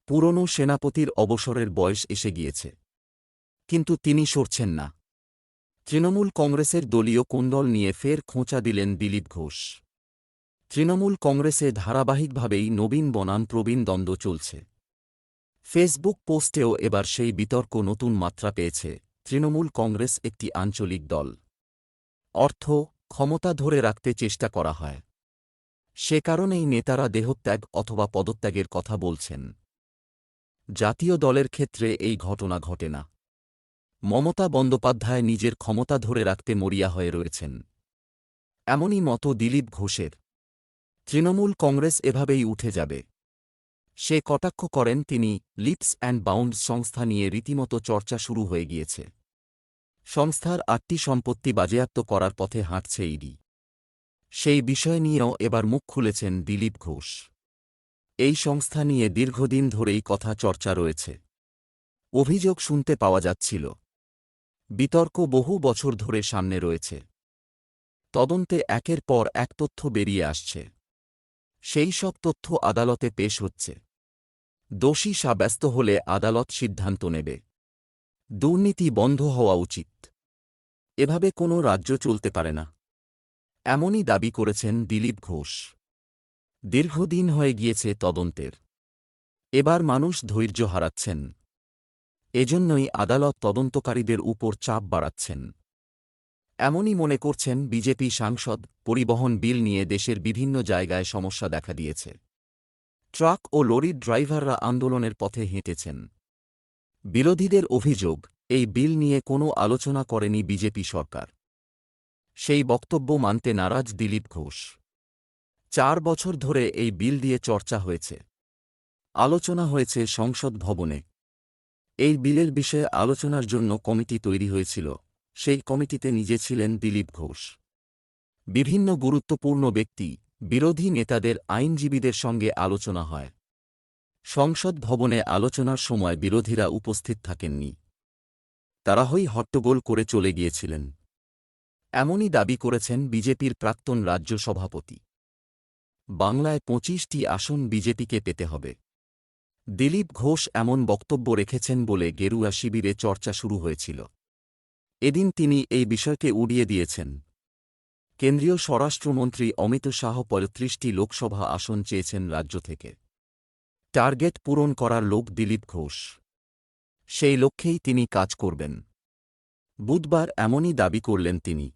পুরনো সেনাপতির অবসরের বয়স এসে গিয়েছে, কিন্তু তিনি সরছেন না। তৃণমূল কংগ্রেসের দলীয় কুণ্ডল নিয়ে ফের খোঁচা দিলেন দিলীপ ঘোষ। তৃণমূল কংগ্রেসে ধারাবাহিকভাবেই নবীন বনাম প্রবীণ দ্বন্দ্ব চলছে। ফেসবুক পোস্টেও এবার সেই বিতর্ক নতুন মাত্রা পেয়েছে। তৃণমূল কংগ্রেস একটি আঞ্চলিক দল। অর্থ, ক্ষমতা ধরে রাখতে চেষ্টা করা হয়। সে কারণেই নেতারা দেহত্যাগ অথবা পদত্যাগের কথা বলছেন। জাতীয় দলের ক্ষেত্রে এই ঘটনা ঘটে না। মমতা বন্দ্যোপাধ্যায় নিজের ক্ষমতা ধরে রাখতে মরিয়া হয়ে রয়েছেন। এমনই মতো দিলীপ ঘোষের। তৃণমূল কংগ্রেস এভাবেই উঠে যাবে, সে কটাক্ষ করেন তিনি। লিপস অ্যান্ড বাউন্ডস সংস্থা নিয়ে রীতিমতো চর্চা শুরু হয়ে গিয়েছে। সংস্থার ৮টি সম্পত্তি বাজেয়াপ্ত করার পথে হাঁটছে ইডি। সেই বিষয় নিয়েও এবার মুখ খুলেছেন দিলীপ ঘোষ। এই সংস্থা নিয়ে দীর্ঘদিন ধরেই কথা চর্চা রয়েছে। অভিযোগ শুনতে পাওয়া যাচ্ছিল। বিতর্ক বহু বছর ধরে সামনে রয়েছে। তদন্তে একের পর এক তথ্য বেরিয়ে আসছে। সেই সব তথ্য আদালতে পেশ হচ্ছে। দোষী সাব্যস্ত হলে আদালত সিদ্ধান্ত নেবে। দুর্নীতি বন্ধ হওয়া উচিত। এভাবে কোনো রাজ্য চলতে পারে না, এমনই দাবি করেছেন দিলীপ ঘোষ। দীর্ঘদিন হয়ে গিয়েছে তদন্তের। এবার মানুষ ধৈর্য হারাচ্ছেন। এজন্যই আদালত তদন্তকারীদের উপর চাপ বাড়াচ্ছেন। এমনই মনে করছেন বিজেপি সাংসদ। পরিবহন বিল নিয়ে দেশের বিভিন্ন জায়গায় সমস্যা দেখা দিয়েছে। ট্রাক ও লরির ড্রাইভাররা আন্দোলনের পথে হেঁটেছেন। বিরোধীদের অভিযোগ, এই বিল নিয়ে কোনো আলোচনা করেনি বিজেপি সরকার। সেই বক্তব্য মানতে নারাজ দিলীপ ঘোষ। ৪ বছর ধরে এই বিল দিয়ে চর্চা হয়েছে, আলোচনা হয়েছে সংসদ ভবনে। এই বিলের বিষয়ে আলোচনার জন্য কমিটি তৈরি হয়েছিল। সেই কমিটিতে নিজে ছিলেন দিলীপ ঘোষ। বিভিন্ন গুরুত্বপূর্ণ ব্যক্তি, বিরোধী নেতাদের আইনজীবীদের সঙ্গে আলোচনা হয়। সংসদ ভবনে আলোচনার সময় বিরোধীরা উপস্থিত থাকেননি। তারা হট্টগোল করে চলে গিয়েছিলেন। এমনই দাবি করেছেন বিজেপির প্রাক্তন রাজ্য সভাপতি। বাংলায় ২৫টি আসন বিজেপিকে পেতে হবে। দিলীপ ঘোষ এমন বক্তব্য রেখেছেন বলে গেরুয়া শিবিরে চর্চা শুরু হয়েছিল। এদিন তিনি এই বিষয়কে উড়িয়ে দিয়েছেন। কেন্দ্রীয় স্বরাষ্ট্রমন্ত্রী অমিত শাহ ৩৫টি লোকসভা আসন চেয়েছেন রাজ্য থেকে। টার্গেট পূরণ করার লোক দিলীপ ঘোষ। সেই লক্ষ্যেই তিনি কাজ করবেন। বুধবার এমনই দাবি করলেন তিনি।